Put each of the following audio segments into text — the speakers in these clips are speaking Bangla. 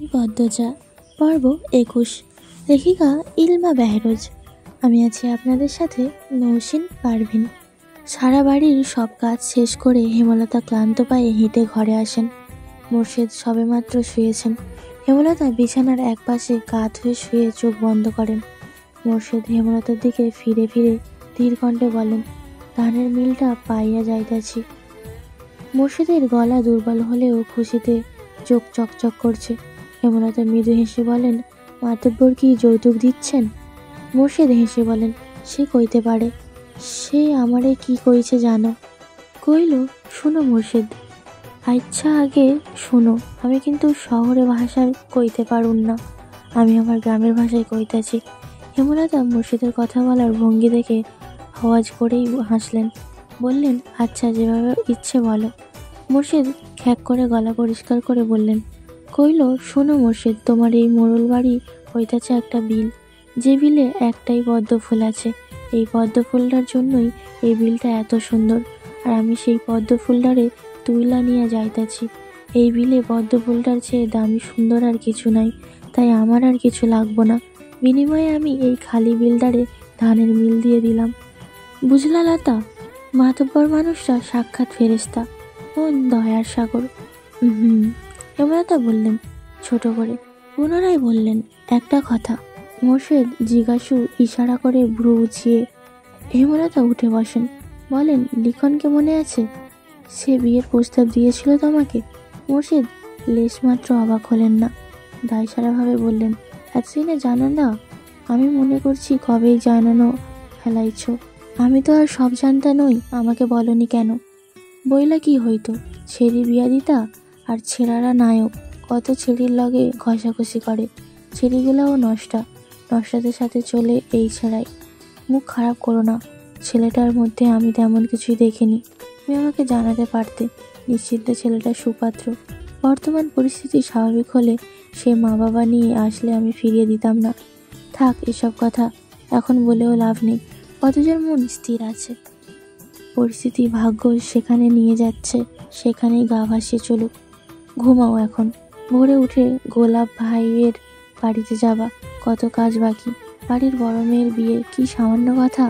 আমি পদ্মজা, পর্ব ২১। লেখিকা ইলমা বেহরোজ। আমি আছি আপনাদের সাথে নৌসিন পারভিন। সারা বাড়ির সব কাজ শেষ করে হেমলতা ক্লান্ত পায়ে হেঁটে ঘরে আসেন। মোর্শেদ সবেমাত্র শুয়েছেন। হেমলতা বিছানার এক পাশে কাত হয়ে শুয়ে চোখ বন্ধ করেন। মোর্শেদ হেমলতার দিকে ফিরে ফিরে ধীর কণ্ঠে বলেন, ধানের মিলটা পাইয়া যাইতাছি। মোর্শেদের গলা দুর্বল হলেও খুশিতে চোখ চকচক করছে। হেমলতা মৃদু হেসে বলেন, মাতব্বর কি যৌতুক দিচ্ছেন? মোর্শেদ হেসে বলেন, সে কইতে পারে, সে আমারে কি কইছে জানো? কইল, শুনো মোর্শেদ, আচ্ছা আগে শুনো, আমি কিন্তু শহরে ভাষায় কইতে পারুন না, আমি আমার গ্রামের ভাষায় কইতাছি। হেমলতা মোর্শেদের কথা বলার ভঙ্গি দেখে আওয়াজ করেই হাসলেন। বললেন, আচ্ছা যেভাবে ইচ্ছে বলো। মোর্শেদ খ্যাক করে গলা পরিষ্কার করে বললেন, কইল, শোনো মোর্শেদ, তোমার এই মোড়ল বাড়ি হইতাছে একটা বিল, যে বিলে একটাই পদ্ম ফুল আছে। এই পদ্ম ফুলটার জন্যই এই বিলটা এত সুন্দর, আর আমি সেই পদ্ম ফুলটারে তুইলা নিয়ে যাইতাছি। এই বিলে পদ্ম ফুলটার চেয়ে দামি সুন্দর আর কিছু নাই, তাই আমার আর কিছু লাগবো না। বিনিময়ে আমি এই খালি বিলটারে ধানের মিল দিয়ে দিলাম। বুঝলা লতা, মাতব্বর মানুষটা সাক্ষাৎ ফেরেশতা, মন দয়ার সাগর। হেমলতা বললেন ছোট করে। পুনরায় বললেন, একটা কথা। মোর্শেদ জিজ্ঞাসু ইশারা করে ভ্রু উঁচিয়ে। হেমলতা উঠে বসেন। বলেন, লিখনকে মনে আছে? সে বিয়ের প্রস্তাব দিয়েছিল তোমাকে? মোর্শেদ লেশমাত্র অবাক হলেন না, দায়সারাভাবে বললেন, এতদিনে জানো না? আমি মনে করছি কবেই জানানো ফেলাইছ। আমি তো আর সব জানতা নই, আমাকে বলনি কেন? বইলা কি হইতো, ছেড়ি বিয়া দিতা, আর ছেঁড়ারা নায়ক, কত ছেড়ির লগে ঘষাঘষি করে, ছেড়িগুলাও নষ্টাদের সাথে চলে এই ছেঁড়াই। মুখ খারাপ করো না, ছেলেটার মধ্যে আমি তেমন কিছুই দেখিনি। তুমি আমাকে জানাতে পারতে, নিশ্চিন্তে ছেলেটা সুপাত্র। বর্তমান পরিস্থিতি স্বাভাবিক হলে সে মা বাবা নিয়ে আসলে আমি ফিরিয়ে দিতাম না। থাক এসব কথা, এখন বলেও লাভ নেই। কতজন মন স্থির আছে, পরিস্থিতি ভাগ্য সেখানে নিয়ে যাচ্ছে, সেখানেই গা ভাসিয়ে চলুক। ঘুমাও এখন, ভোরে উঠে গোলাপ ভাইয়ের বাড়িতে যাবা, কত কাজ বাকি। বাড়ির বড় মেয়ের বিয়ে কি সামান্য কথা?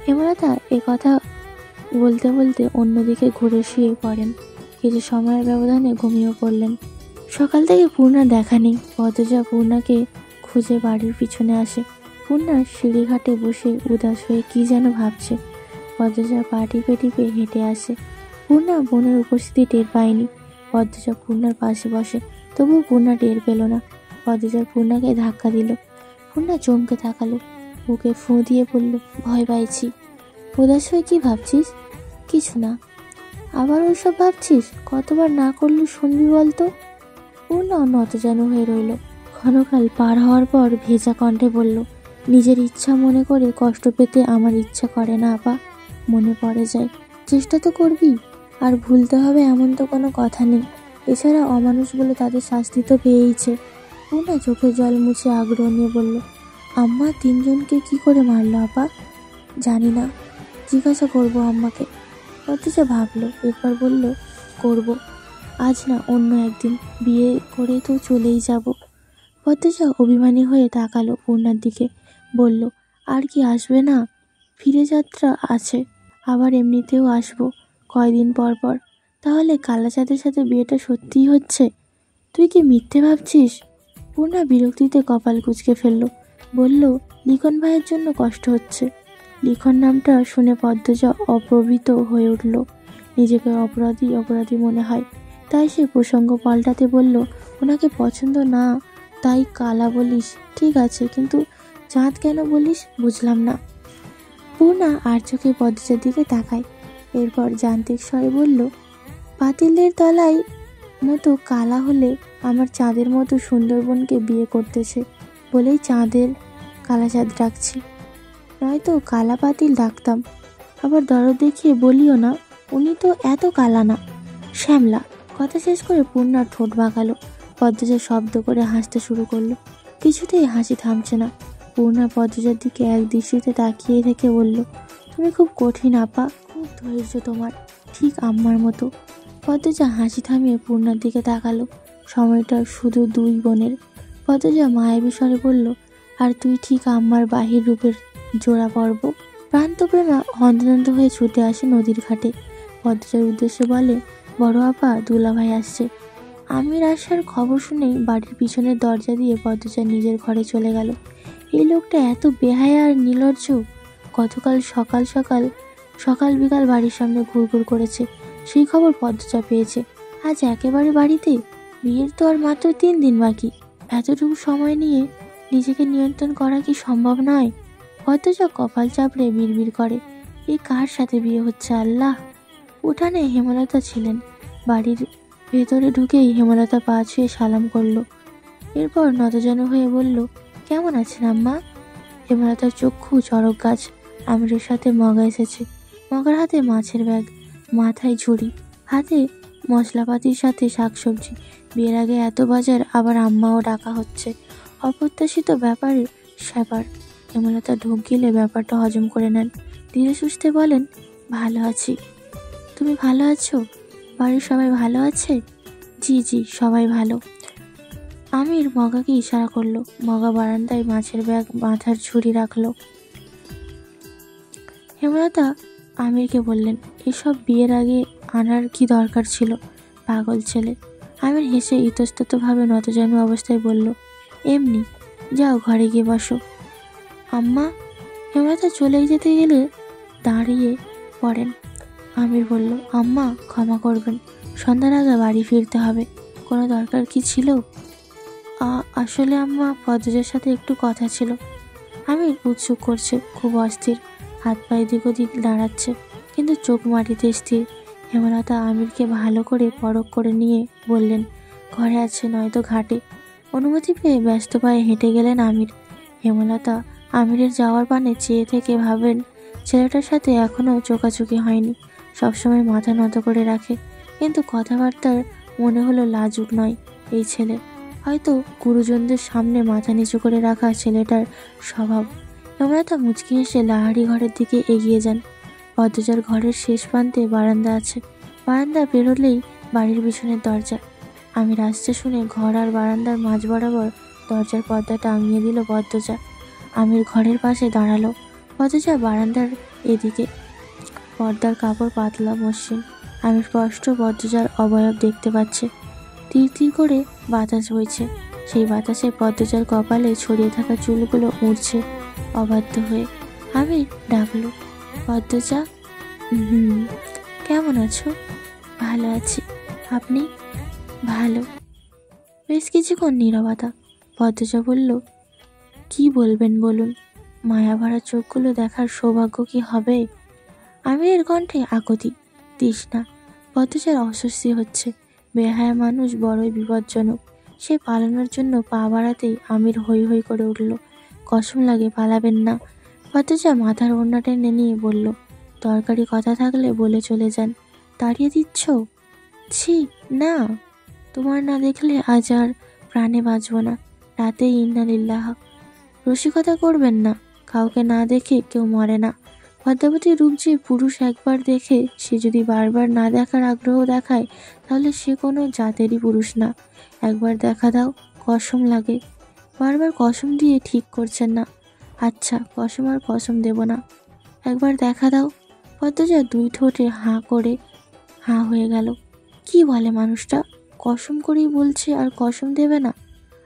হেমলতা এ কথা বলতে বলতে অন্যদিকে ঘুরে শুয়ে পড়েন। কিছু সময়ের ব্যবধানে ঘুমিয়েও পড়লেন। সকাল থেকে পূর্ণার দেখা নেই। পদ্মজা পূর্ণাকে খুঁজে বাড়ির পিছনে আসে। পূর্ণা সিঁড়িঘাটে বসে উদাস হয়ে কি যেন ভাবছে। পদ্মজা পা টিপে টিপে হেঁটে আসে। পূর্ণা বোনের উপস্থিতি টের পায়নি। পদ্মজা পূর্ণার পাশে বসে, তবুও পূর্ণা টের পেল না। পদ্মজা পূর্ণাকে ধাক্কা দিল। পূর্ণা চমকে তাকালো, বুকে ফু দিয়ে বলল, ভয় পাইছি। উদাস হয়ে কি ভাবছিস? কিছু না। আবার ওইসব ভাবছিস? কতবার না করলে শুনবি বলতো? পূর্ণা নতজানু হয়ে রইল। ক্ষণকাল পার হওয়ার পর ভেজা কণ্ঠে বলল, নিজের ইচ্ছা মনে করে কষ্ট পেতে আমার ইচ্ছা করে না আপা, মনে পড়ে যায়। চেষ্টা তো করবি, আর ভুলতে হবে এমন তো কোনো কথা নেই। এছাড়া অমানুষ বলে তাদের শাস্তি তো পেয়েইছে। পূর্ণা চোখের জল মুছে আগ্রহ নিয়ে বলল, আম্মা তিনজনকে কি করে মারলো আপা? জানি না, জিজ্ঞাসা করবো আম্মাকে। পদ্মজা ভাবলো, এরপর বলল, করব, আজ না অন্য একদিন, বিয়ে করে তো চলেই যাব। পদ্মজা অভিমানী হয়ে তাকালো পূর্ণার দিকে, বলল, আর কি আসবে না? ফিরে যাত্রা আছে, আবার এমনিতেও আসবো কয়দিন পর পর। তাহলে কালাচাঁদের সাথে বিয়েটা সত্যিই হচ্ছে? তুই কি মিথ্যে ভাবছিস? পূর্ণা বিরক্তিতে কপাল কুঁচকে ফেলল, বলল, লিখন ভাইয়ের জন্য কষ্ট হচ্ছে। লিখন নামটা শুনে পদ্মজা অপ্রবৃত হয়ে উঠল। নিজেকে অপরাধী মনে হয়। তাই সে প্রসঙ্গ পাল্টাতে বলল, ওনাকে পছন্দ না তাই কালা বলিস, ঠিক আছে, কিন্তু চাঁদ কেন বলিস বুঝলাম না। পূর্ণা আর চোখে পদ্মজার দিকে তাকায়, এরপর যান্ত্রিক স্বরে বলল, পাতিলের তলায় মতো কালা হলে আমার চাঁদের মতো সুন্দর বোনকে বিয়ে করতেছে বলেই চাঁদের কালাচাঁদ ডাকছি, নয়তো কালা পাতিল ডাকতাম। আবার দরদ দেখিয়ে বলিও না, উনি তো এত কালা না। শ্যামলা। কথা শেষ করে পূর্ণার ঠোঁট বাঁকালো। পদ্মজা শব্দ করে হাসতে শুরু করলো। কিছুতেই হাসি থামছে না। পূর্ণা পদ্মজার দিকে এক দৃষ্টিতে তাকিয়ে থেকে বলল, তুমি খুব কঠিন আপা, খুব ধৈর্য তোমার, ঠিক আম্মার মতো। পদ্মজা হাসি থামিয়ে পূর্ণার দিকে তাকালো। সময়টা শুধু দুই বোনের। পদ্মজা মায়াবী স্বরে বলল, আর তুই ঠিক আম্মার বাহির রূপের জোড়া পর্ব। প্রান্তপ্রেমা হন্তদন্ত হয়ে ছুটে আসে নদীর ঘাটে। পদ্মজার উদ্দেশ্যে বলে, বড় আপা, দুলাভাই আসছে। আমির আসার খবর শুনেই বাড়ির পিছনের দরজা দিয়ে পদ্মজা নিজের ঘরে চলে গেল। এই লোকটা এত বেহায়া আর নির্লজ্জ। গতকাল সকাল বিকাল বাড়ির সামনে ঘুরঘুর করেছে, সেই খবর পদ্মজা পেয়েছে। আজ একেবারে বাড়িতে। বিয়ের তো আর মাত্র 3 দিন বাকি। এতটুকু সময় নিয়ে নিজেকে নিয়ন্ত্রণ করা কি সম্ভব নয়? পদ্মজা কপাল চাপড়ে বিড়বিড় করে, এ কার সাথে বিয়ে হচ্ছে আল্লাহ। উঠানে হেমলতা ছিলেন। বাড়ির ভেতরে ঢুকেই হেমলতা পা ছুঁয়ে সালাম করলো। এরপর নতজানু হয়ে বলল, কেমন আছেন আম্মা? হেমলতার চক্ষু চড়ক গাছ। আমিরের সাথে মগা এসেছে। মগার হাতে মাছের ব্যাগ, মাথায় ঝুড়ি, হাতে মশলাপাতির সাথে শাকসবজি। বিয়ের আগে এত বাজার, আবার আম্মাও ডাকা হচ্ছে। অপ্রত্যাশিত ব্যাপারে স্যাপার। হেমলতা ঢোক গিলে ব্যাপারটা হজম করে নেন। ধীরে সুস্থে বলেন, ভালো আছি। তুমি ভালো আছো? বাড়ির সবাই ভালো আছে? জি জি, সবাই ভালো। আমির মগাকে ইশারা করলো। মগা বারান্দায় মাছের ব্যাগ, মাথার ঝুড়ি রাখলো। হেমলতা আমিরকে বললেন, এসব বিয়ের আগে আনার কি দরকার ছিল, পাগল ছেলে। আমির হেসে ইতস্ততভাবে নতজানু অবস্থায় বলল, এমনি। যাও ঘরে গিয়ে বসো। আম্মা। হেমলতা চলে যেতে গেলে দাঁড়িয়ে পড়েন। আমির বলল, আম্মা ক্ষমা করবেন, সন্ধ্যার আগে বাড়ি ফিরতে হবে। কোনো দরকার কি ছিল? আসলে আম্মা, পদ্মজার সাথে একটু কথা ছিল। আমির উৎসুক করছে, খুব অস্থির। হাত পায়ে দিক ওদিক দাঁড়াচ্ছে, কিন্তু চোখ মাটিতে স্থির। হেমলতা আমিরকে ভালো করে পরখ করে নিয়ে বললেন, ঘরে আছে, নয়তো ঘাটে। অনুমতি পেয়ে ব্যস্ত পায়ে হেঁটে গেলেন আমির। হেমলতা আমিরের যাওয়ার পানে চেয়ে থেকে ভাবেন, ছেলেটার সাথে এখনও চোকাচুকি হয়নি, সবসময় মাথা নত করে রাখে। কিন্তু কথাবার্তার মনে হলো লাজুক নয় এই ছেলে। হয়তো গুরুজনদের সামনে মাথা নিচু করে রাখা ছেলেটার স্বভাব। হেমলতা মুচকি হেসে লাহারি ঘরের দিকে এগিয়ে যান। পদ্মজার ঘরের শেষ প্রান্তে বারান্দা আছে। বারান্দা পেরোলেই বাড়ির পিছনের দরজা। আমির আসছে শুনে ঘর আর বারান্দার মাঝ বরাবর দরজার পর্দা টাঙিয়ে দিল পদ্মজা। আমির ঘরের পাশে দাঁড়ালো। পদ্মজা বারান্দার এদিকে। পর্দার কাপড় পাতলা মসৃণ। আমির স্পষ্ট পদ্মজার অবয়ব দেখতে পাচ্ছে। তীর তীর করে বাতাস বইছে। সেই বাতাসে পদ্মজার কপালে ছড়িয়ে থাকা চুলগুলো উড়ছে অবাধ্য হয়ে। আমির ডাকলো, পদ্মজা। কেমন আছো? ভালো আছি। আপনি? ভালো। বেশ কিছুক্ষণ নীরবতা। পদ্মজা বলল, কি বলবেন বলুন। মায়াভরা চোখগুলো দেখার সৌভাগ্য কি হবে? আমিরের কণ্ঠে আকুতি, তৃষ্ণা। পদ্মজার অস্বস্তি হচ্ছে। বেহায়া মানুষ বড়ই বিপজ্জনক। সে পালানোর জন্য পা বাড়াতেই আমির হৈ হৈ করে উঠল, কসম লাগে পালাবেন না। পদ্মজা মাথার ওড়না টেনে নিয়ে বলল, দরকারি কথা থাকলে বলে চলে যান। তাড়িয়ে দিচ্ছ? ছি না, তোমার না দেখলে আজ আর প্রাণে বাঁচব না। রাতেই ইন্না লিল্লাহ। রসিকতা করবেন না, কাউকে না দেখে কেউ মরে না। পদ্মাবতীর রূপ যে পুরুষ একবার দেখে সে যদি বারবার না দেখার আগ্রহ দেখায়, তাহলে সে কোনো জাতেরই পুরুষ না। একবার দেখা দাও, কসম লাগে। বারবার কসম দিয়ে ঠিক করছেন না। আচ্ছা, কসম আর কসম দেব না, একবার দেখা দাও। পদ্মজা দুই ঠোঁটে হাঁ হয়ে গেল। কি বলে মানুষটা? কসম করেই বলছে আর কসম দেবে না?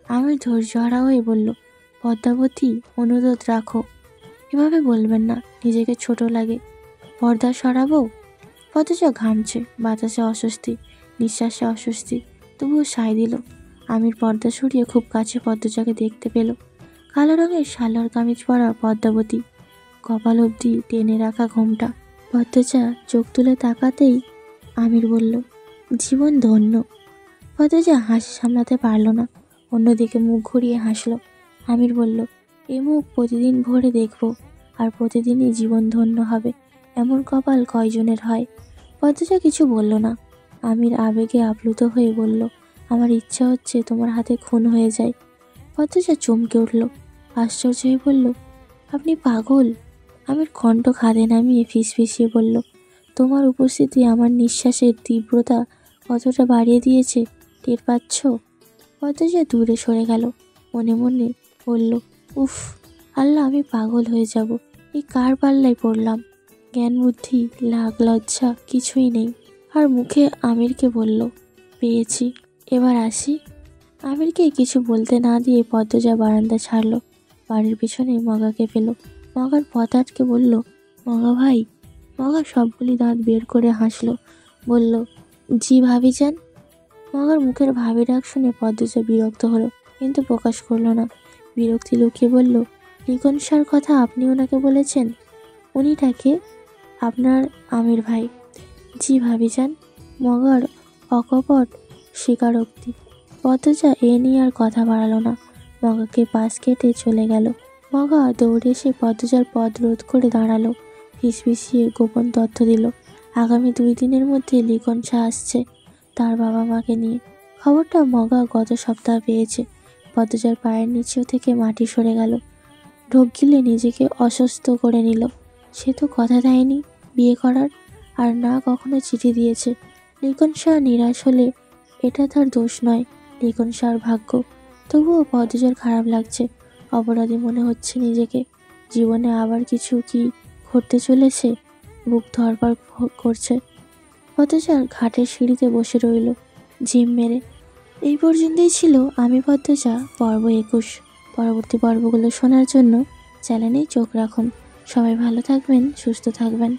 আমি ধৈর্যহারা হয়ে বলল, পদ্মাবতী, অনুরোধ রাখো। এভাবে বলবেন না, নিজেকে ছোট লাগে। পর্দা সরাবো? পদ্মজা ঘামছে, বাতাসে অস্বস্তি, নিঃশ্বাসে অস্বস্তি, তবুও সায় দিল। আমির পর্দা সরিয়ে খুব কাছে পদ্মজাকে দেখতে পেল। কালো রঙের সালোয়ার কামিজ পরা পদ্মাবতী, কপাল অবধি টেনে রাখা ঘোমটা। পদ্মজা চোখ তুলে তাকাতেই আমির বলল, জীবন ধন্য। পদ্মজা হাসি সামলাতে পারল না, অন্যদিকে মুখ ঘুরিয়ে হাসল। আমির বলল, এ মুখ প্রতিদিন ভোরে দেখব, আর প্রতিদিনই জীবন ধন্য হবে। এমন কপাল কয়জনের হয়? পদ্মজা কিছু বলল না। আমির আবেগে আপ্লুত হয়ে বলল, আমার ইচ্ছা হচ্ছে তোমার হাতে খুন হয়ে যায়। পদ্মজা চমকে উঠল, আশ্চর্য হয়ে বলল, আপনি পাগল? আমির কণ্ঠ খাদে নামিয়ে ফিসফিসিয়ে বলল, তোমার উপস্থিতি আমার নিঃশ্বাসের তীব্রতা কতটা বাড়িয়ে দিয়েছে টের পাচ্ছ? পদ্মজা দূরে সরে গেল। মনে মনে বলল, উফ, আল্লাহ, আমি পাগল হয়ে যাব। এই কার পাল্লায় পড়লাম? জ্ঞান বুদ্ধি লাগ লজ্জা কিছুই নেই। আর মুখে আমিরকে বলল, পেয়েছি, এবার আসি। আমিরকে কিছু বলতে না দিয়ে পদ্মজা বারান্দা ছাড়লো। বাড়ির পিছনে মগাকে পেল। মগার পথ আটকে বলল, মগা ভাই। মগা সবগুলি দাঁত বের করে হাসলো, বলল, জি ভাবিজান। মগার মুখের ভাবি ডাক শুনে পদ্মজা বিরক্ত হলো, কিন্তু প্রকাশ করলো না। বিরক্তি লুকিয়ে বলল, লিখন সার কথা আপনি ওনাকে বলেছেন? উনিটাকে? আপনার আমির ভাই। জি ভাবিজান। মগার অকপট স্বীকারোক্তি। পদ্মজা এ নিয়ে আর কথা বাড়ালো না, মগাকে পাশ কেটে চলে গেল। মগা দৌড়ে এসে পদ্মজার পথ রোধ করে দাঁড়ালো, ফিসফিসিয়ে গোপন তথ্য দিল। আগামী 2 দিনের মধ্যে লিখন শাহ আসছে তার বাবা মাকে নিয়ে। খবরটা মগা গত সপ্তাহ পেয়েছে। পদ্মজার পায়ের নিচেও থেকে মাটি সরে গেল। ঢোক গিলে নিজেকে অসুস্থ করে নিল। সে তো কথা দেয়নি বিয়ে করার, আর না কখনো চিঠি দিয়েছে। লিখন শাহ নিরাশ হলে এটা তার দোষ নয়, লিখন শাহর ভাগ্য। তবুও পদ্মজার খারাপ লাগছে, অপরাধী মনে হচ্ছে নিজেকে। জীবনে আবার কিছু কি ঘটতে চলেছে? বুক ধরপড় করছে। পদ্মজার ঘাটের সিঁড়িতে বসে রইল ঝিম মেরে। এই পর্যন্তই ছিল আমি পদ্মজা পর্ব 21। পরবর্তী পর্বগুলো শোনার জন্য চ্যানেলেই চোখ রাখুন। সবাই ভালো থাকবেন, সুস্থ থাকবেন।